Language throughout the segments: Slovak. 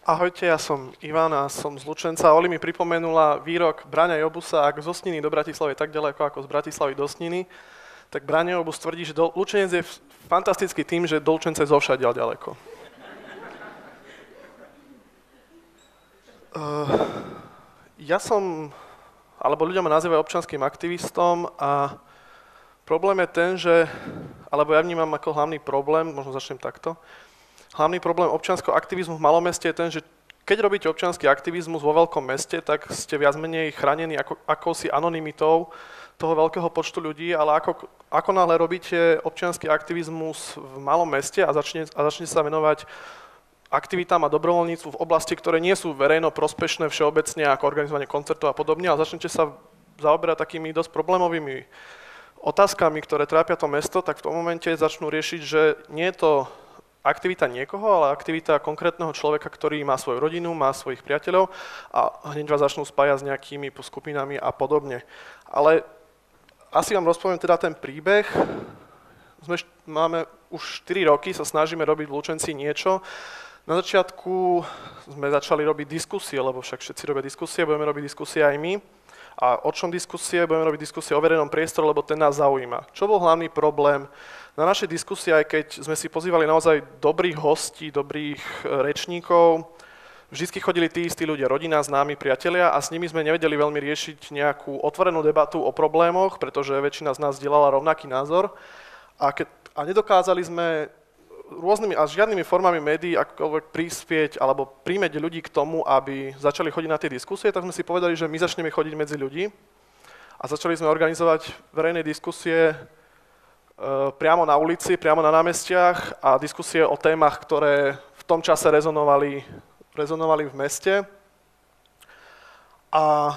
Ahojte, ja som Ivan a som z Lučenca. Oli mi pripomenula výrok Braňa Jobusa: ak zo Sniny do Bratislavy je tak ďaleko ako z Bratislavy do Sniny, tak Braňo Jobus tvrdí, že Lučenec je fantastický tým, že do Lučenca je zovšadiaľ ďaleko. Ľudia ma nazývajú občianskym aktivistom a problém je ten, alebo ja vnímam ako hlavný problém, možno začnem takto. Hlavný problém občianskeho aktivizmu v malom meste je ten, že keď robíte občiansky aktivizmus vo veľkom meste, tak ste viac menej chránení akousi anonymitou toho veľkého počtu ľudí, ale ako náhle robíte občiansky aktivizmus v malom meste a začnete sa venovať aktivitám a dobrovoľníctvu v oblasti, ktoré nie sú verejno prospešné všeobecne, ako organizovanie koncertov a podobne, a začnete sa zaoberať takými dosť problémovými otázkami, ktoré trápia to mesto, tak v tom momente začnú riešiť, že nie je to aktivita niekoho, ale aktivita konkrétneho človeka, ktorý má svoju rodinu, má svojich priateľov a hneď vás začnú spájať s nejakými skupinami a podobne. Ale asi vám rozpoviem teda ten príbeh. Máme už 4 roky, sa snažíme robiť v Lučenci niečo. Na začiatku sme začali robiť diskusie, lebo však všetci robia diskusie, budeme robiť diskusie aj my. A o čom diskusie? Budeme robiť diskusie o verejnom priestore, lebo ten nás zaujíma. Čo bol hlavný problém? Na našej diskusii, aj keď sme si pozývali naozaj dobrých hostí, dobrých rečníkov, vždy chodili tí istí ľudia, rodina, známi, priatelia, a s nimi sme nevedeli veľmi riešiť nejakú otvorenú debatu o problémoch, pretože väčšina z nás zdieľala rovnaký názor a nedokázali sme rôznymi a žiadnymi formami médií akokoľvek prispieť alebo príjmeť ľudí k tomu, aby začali chodiť na tie diskusie, tak sme si povedali, že my začneme chodiť medzi ľudí a začali sme organizovať verejné diskusie priamo na ulici, priamo na námestiach a diskusie o témach, ktoré v tom čase rezonovali v meste. A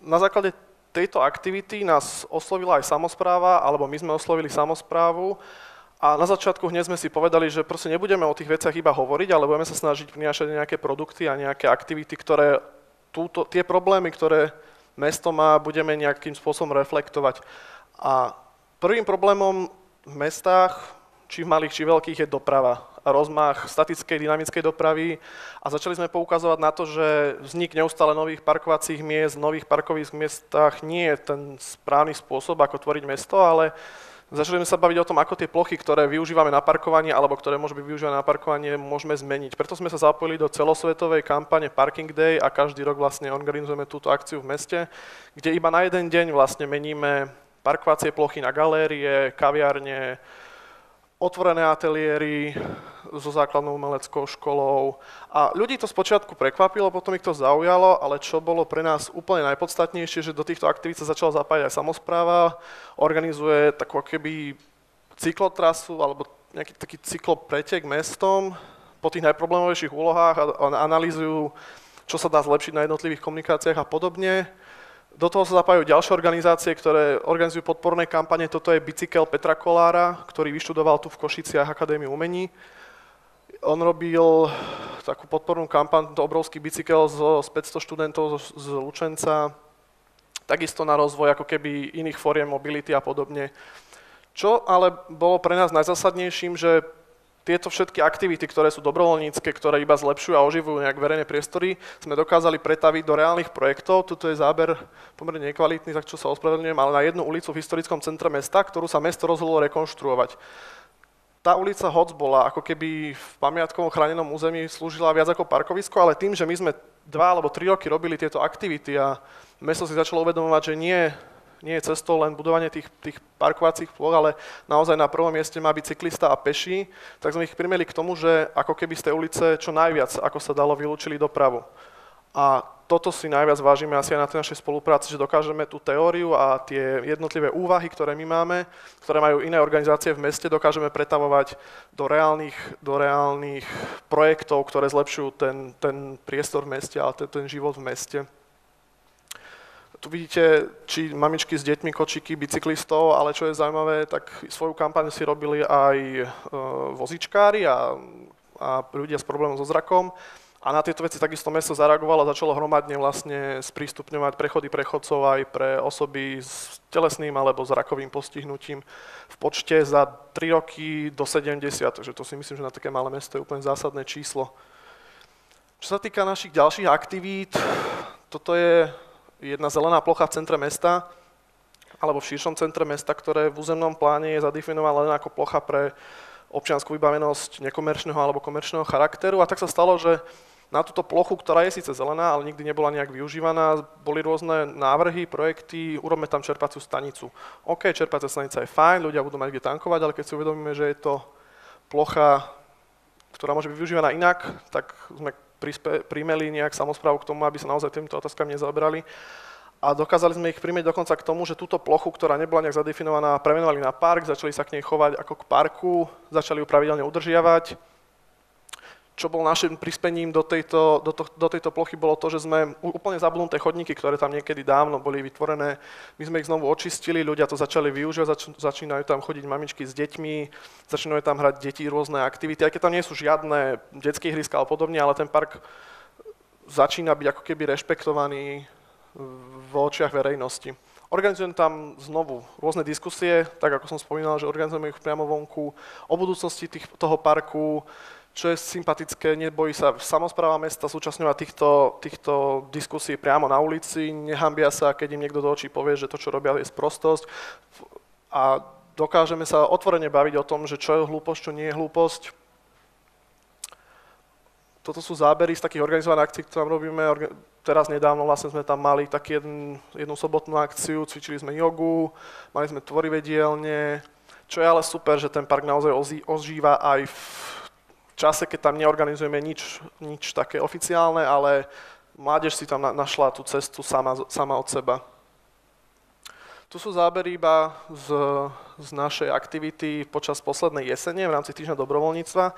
na základe tejto aktivity nás oslovila aj samospráva, alebo my sme oslovili samosprávu. A na začiatku hneď sme si povedali, že proste nebudeme o tých veciach iba hovoriť, ale budeme sa snažiť prinášať nejaké produkty a nejaké aktivity, ktoré tie problémy, ktoré mesto má, budeme nejakým spôsobom reflektovať. A prvým problémom v mestách, či v malých, či veľkých, je doprava a rozmach statickej, dynamickej dopravy. A začali sme poukazovať na to, že vznik neustále nových parkovacích miest, nových parkových miestach nie je ten správny spôsob, ako tvoriť mesto, ale začali sme sa baviť o tom, ako tie plochy, ktoré využívame na parkovanie, alebo ktoré môžeme byť využívané na parkovanie, môžeme zmeniť. Preto sme sa zapojili do celosvetovej kampane Parking Day a každý rok vlastne organizujeme túto akciu v meste, kde iba na jeden deň vlastne meníme parkovacie plochy na galérie, kaviárne, otvorené ateliéry so základnou umeleckou školou. A ľudí to spočiatku prekvapilo, potom ich to zaujalo, ale čo bolo pre nás úplne najpodstatnejšie, že do týchto aktivít sa začala zapájať aj samospráva, organizuje takú keby cyklotrasu alebo nejaký taký cyklopretek mestom po tých najproblémovejších úlohách a analýzujú, čo sa dá zlepšiť na jednotlivých komunikáciách a podobne. Do toho sa zapájajú ďalšie organizácie, ktoré organizujú podporné kampane. Toto je bicykel Petra Kolára, ktorý vyštudoval tu v Košiciach Akadémiu umení. On robil takú podpornú kampaň, to obrovský bicykel z 500 študentov z Lučenca, takisto na rozvoj ako keby iných foriem mobility a podobne. Čo ale bolo pre nás najzásadnejším, že tieto všetky aktivity, ktoré sú dobrovoľnícke, ktoré iba zlepšujú a oživujú nejak verejné priestory, sme dokázali pretaviť do reálnych projektov. Tuto je záber pomerne nekvalitný, tak čo sa ospravedlňujem, ale na jednu ulicu v historickom centre mesta, ktorú sa mesto rozhodlo rekonštruovať. Tá ulica Hoc bola ako keby v pamiatkovom chránenom území, slúžila viac ako parkovisko, ale tým, že my sme 2 alebo 3 roky robili tieto aktivity a mesto si začalo uvedomovať, že nie je cestou len budovanie tých parkovacích ploch, ale naozaj na prvom mieste má byť cyklista a peší, tak sme ich primeli k tomu, že ako keby z tej ulice čo najviac, ako sa dalo, vylúčili dopravu. A toto si najviac vážime asi aj na tej našej spolupráci, že dokážeme tú teóriu a tie jednotlivé úvahy, ktoré my máme, ktoré majú iné organizácie v meste, dokážeme pretavovať do reálnych projektov, ktoré zlepšujú ten priestor v meste a ten život v meste. Tu vidíte, či mamičky s deťmi, kočiky, bicyklistov, ale čo je zaujímavé, tak svoju kampaň si robili aj vozičkári a ľudia s problémom so zrakom. A na tieto veci takisto mesto zareagovalo a začalo hromadne vlastne sprístupňovať prechody prechodcov aj pre osoby s telesným alebo zrakovým postihnutím v počte za 3 roky do 70, takže to si myslím, že na také malé mesto je úplne zásadné číslo. Čo sa týka našich ďalších aktivít, toto je jedna zelená plocha v centre mesta, alebo v širšom centre mesta, ktoré v územnom pláne je zadefinovaná len ako plocha pre občiansku vybavenosť nekomerčného alebo komerčného charakteru. A tak sa stalo, že na túto plochu, ktorá je síce zelená, ale nikdy nebola nejak využívaná, boli rôzne návrhy, projekty, urobme tam čerpaciu stanicu. OK, čerpacia stanica je fajn, ľudia budú mať kde tankovať, ale keď si uvedomíme, že je to plocha, ktorá môže byť využívaná inak, tak sme primeli nejak samosprávu k tomu, aby sa naozaj týmito otázkami nezaoberali. A dokázali sme ich primeť dokonca k tomu, že túto plochu, ktorá nebola nejak zadefinovaná, premenovali na park, začali sa k nej chovať ako k parku, začali ju pravidelne udržiavať. Čo bol našim prispením do tejto plochy, bolo to, že sme úplne zabudnuté chodníky, ktoré tam niekedy dávno boli vytvorené, my sme ich znovu očistili, ľudia to začali využívať, začínajú tam chodiť mamičky s deťmi, začínajú tam hrať deti rôzne aktivity, aj keď tam nie sú žiadne detské ihriska alebo podobne, ale ten park začína byť ako keby rešpektovaný v očiach verejnosti. Organizujeme tam znovu rôzne diskusie, tak ako som spomínal, že organizujeme ich priamo vonku, o budúcnosti toho parku, čo je sympatické, nebojí sa samospráva mesta zúčastňovať týchto diskusí priamo na ulici, nehambia sa, keď im niekto do očí povie, že to, čo robia, je sprostosť. A dokážeme sa otvorene baviť o tom, že čo je hlúposť, čo nie je hlúposť. Toto sú zábery z takých organizovaných akcií, ktoré tam robíme. Teraz nedávno vlastne sme tam mali jednu sobotnú akciu, cvičili sme jogu, mali sme tvorivé dielne, čo je ale super, že ten park naozaj ožíva aj v čase, keď tam neorganizujeme nič také oficiálne, ale mládež si tam našla tú cestu sama od seba. Tu sú zábery iba z našej aktivity počas poslednej jesene v rámci týždňa dobrovoľníctva,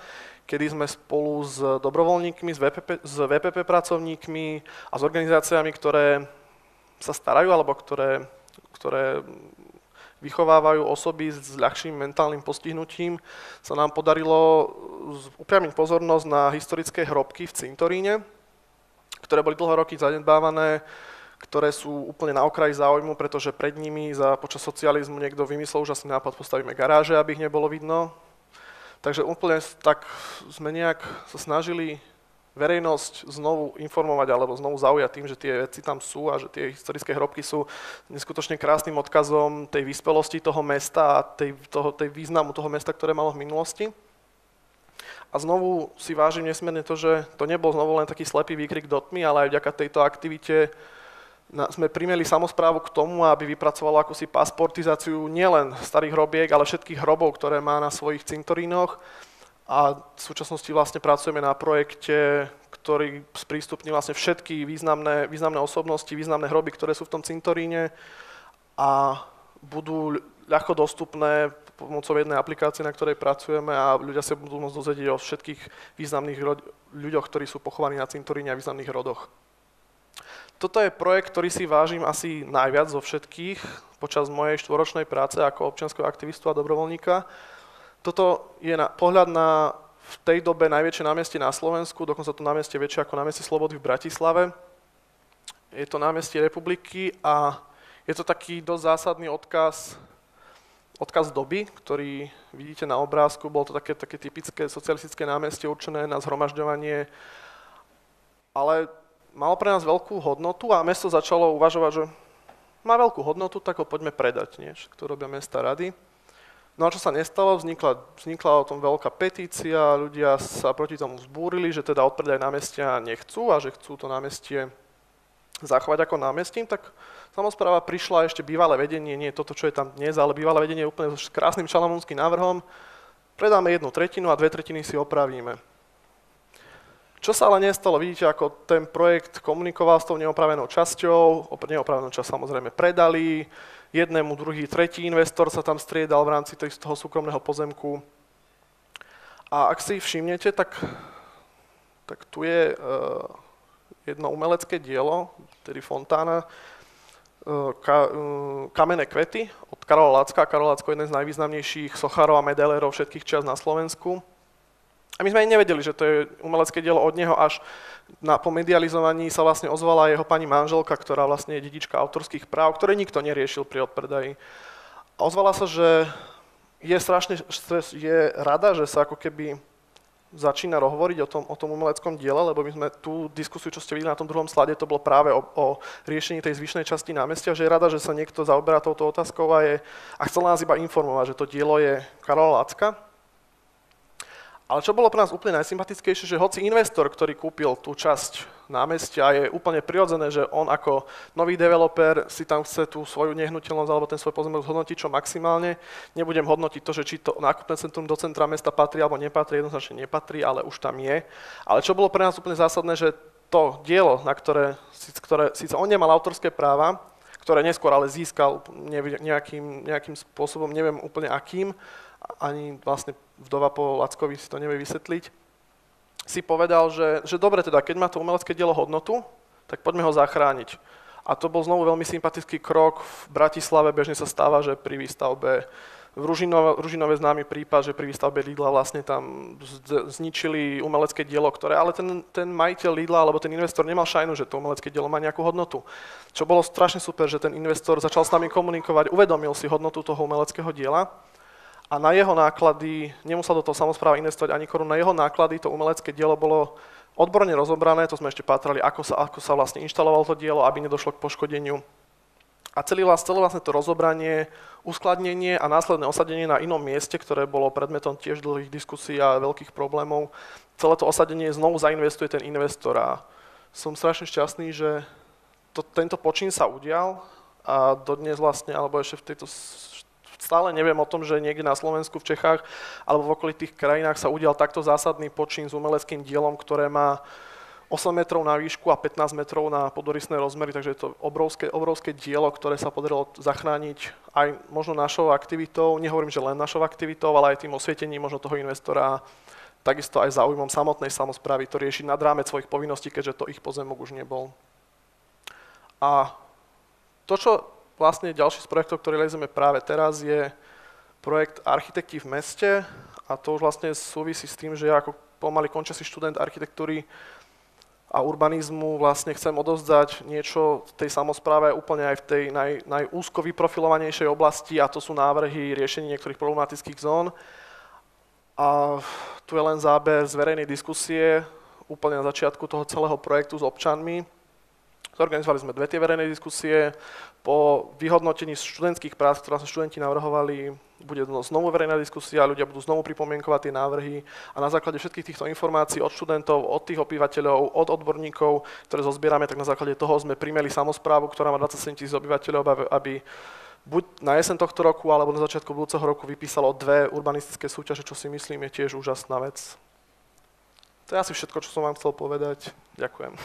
kedy sme spolu s dobrovoľníkmi, s VPP pracovníkmi a s organizáciami, ktoré sa starajú alebo ktoré vychovávajú osoby s ľahším mentálnym postihnutím, sa nám podarilo upriamiť pozornosť na historické hrobky v cintoríne, ktoré boli dlhé roky zanedbávané, ktoré sú úplne na okraji záujmu, pretože pred nimi počas socializmu niekto vymyslel úžasný nápad, postavíme garáže, aby ich nebolo vidno. Takže úplne tak sme nejak sa snažili verejnosť znovu informovať alebo znovu zaujať tým, že tie veci tam sú a že tie historické hrobky sú neskutočne krásnym odkazom tej vyspelosti toho mesta a tej významu toho mesta, ktoré malo v minulosti. A znovu si vážim nesmierne to, že to nebol znovu len taký slepý výkrik do tmy, ale aj vďaka tejto aktivite sme primeli samosprávu k tomu, aby vypracovala akúsi pasportizáciu nielen starých hrobiek, ale všetkých hrobov, ktoré má na svojich cintorínoch. A v súčasnosti vlastne pracujeme na projekte, ktorý sprístupní vlastne všetky významné osobnosti, významné hroby, ktoré sú v tom cintoríne a budú ľahko dostupné pomocou jednej aplikácie, na ktorej pracujeme a ľudia sa budú môcť dozvedieť o všetkých významných ľuďoch, ktorí sú pochovaní na cintoríne a významných rodoch. Toto je projekt, ktorý si vážim asi najviac zo všetkých počas mojej 4-ročnej práce ako občianskeho aktivistu a dobrovoľníka. Toto je pohľad na v tej dobe najväčšie námestie na Slovensku, dokonca to námestie väčšie ako námestie Slobody v Bratislave. Je to námestie Republiky a je to taký dosť zásadný odkaz doby, ktorý vidíte na obrázku. Bolo to také typické socialistické námestie určené na zhromažďovanie, ale malo pre nás veľkú hodnotu a mesto začalo uvažovať, že má veľkú hodnotu, tak ho poďme predať, nie? To robia mesta rady. No a čo sa nestalo, vznikla o tom veľká petícia, ľudia sa proti tomu vzbúrili, že teda odpredaj námestia nechcú a že chcú to námestie zachovať ako námestím, tak samospráva prišla ešte bývalé vedenie, nie toto, čo je tam dnes, ale bývalé vedenie úplne s krásnym šalamúnskym návrhom, predáme 1/3 a 2/3 si opravíme. Čo sa ale nestalo, vidíte, ako ten projekt komunikoval s tou neopravenou časťou, neopravenú časť samozrejme predali, jednému, druhý, tretí investor sa tam striedal v rámci toho súkromného pozemku. A ak si všimnete, tak tu je jedno umelecké dielo, tedy fontána, Kamenné kvety od Karola Lacka. Karol Lacko je jeden z najvýznamnejších sochárov a medailérov všetkých čias na Slovensku. A my sme ani nevedeli, že to je umelecké dielo od neho, až po medializovaní sa vlastne ozvala jeho pani manželka, ktorá vlastne je dedička autorských práv, ktoré nikto neriešil pri odpredaji. A ozvala sa, že je rada, že sa ako keby začína hovoriť o tom umeleckom diele, lebo my sme tú diskusiu, čo ste videli na tom druhom slade, to bolo práve o riešení tej zvyšnej časti námestia, že je rada, že sa niekto zaoberá touto otázkou a chcel nás iba informovať, že to dielo je Karola Lacka. Ale čo bolo pre nás úplne najsympatickejšie, že hoci investor, ktorý kúpil tú časť námestia, je úplne prirodzené, že on ako nový developer si tam chce tú svoju nehnuteľnosť alebo ten svoj pozemok zhodnotiť čo maximálne. Nebudem hodnotiť to, že či to nákupné centrum do centra mesta patrí alebo nepatrí, jednoznačne nepatrí, ale už tam je. Ale čo bolo pre nás úplne zásadné, že to dielo, na ktoré síce on nemal autorské práva, ktoré neskôr ale získal nejakým spôsobom, neviem úplne akým, ani vlastne vdova po Lackovi si to nevie vysvetliť, si povedal, že dobre teda, keď má to umelecké dielo hodnotu, tak poďme ho zachrániť. A to bol znovu veľmi sympatický krok. V Bratislave bežne sa stáva, že pri výstavbe v Ružinove známy prípad, že pri výstavbe Lidla vlastne tam zničili umelecké dielo, ktoré, ale ten majiteľ Lidla alebo ten investor nemal šajnu, že to umelecké dielo má nejakú hodnotu. Čo bolo strašne super, že ten investor začal s nami komunikovať, uvedomil si hodnotu toho umeleckého diela. A na jeho náklady, nemusel do toho samospráva investovať ani korunu, na jeho náklady to umelecké dielo bolo odborne rozobrané, to sme ešte pátrali, ako sa vlastne inštalovalo to dielo, aby nedošlo k poškodeniu. A celé vlastne to rozobranie, uskladnenie a následné osadenie na inom mieste, ktoré bolo predmetom tiež dlhých diskusí a veľkých problémov, celé to osadenie znovu zainvestuje ten investor a som strašne šťastný, že tento počin sa udial a dodnes vlastne, alebo ešte v tejto stále neviem o tom, že niekde na Slovensku, v Čechách alebo v okolitých krajinách sa udial takto zásadný počin s umeleckým dielom, ktoré má 8 metrov na výšku a 15 metrov na podorysné rozmery, takže je to obrovské dielo, ktoré sa podarilo zachrániť aj možno našou aktivitou, nehovorím, že len našou aktivitou, ale aj tým osvietením možno toho investora, takisto aj záujmom samotnej samosprávy to riešiť nad rámec svojich povinností, keďže to ich pozemok už nebol. A to, čo vlastne ďalší z projektov, ktorý realizujeme práve teraz, je projekt Architekti v meste a to už vlastne súvisí s tým, že ja ako pomaly končiaci študent architektúry a urbanizmu vlastne chcem odovzdať niečo tej samospráve úplne aj v tej najúzko vyprofilovanejšej oblasti a to sú návrhy riešení niektorých problematických zón. A tu je len záber z verejnej diskusie úplne na začiatku toho celého projektu s občanmi. Zorganizovali sme 2 tie verejné diskusie. Po vyhodnotení študentských prác, ktoré sa študenti navrhovali, bude znovu verejná diskusia, ľudia budú znovu pripomienkovať tie návrhy a na základe všetkých týchto informácií od študentov, od tých obyvateľov, od odborníkov, ktoré zozbierame, tak na základe toho sme primeli samosprávu, ktorá má 27 000 obyvateľov, aby buď na jeseň tohto roku, alebo na začiatku budúceho roku vypísalo 2 urbanistické súťaže, čo si myslím je tiež úžasná vec. To je asi všetko, čo som vám chcel povedať. Ďakujem.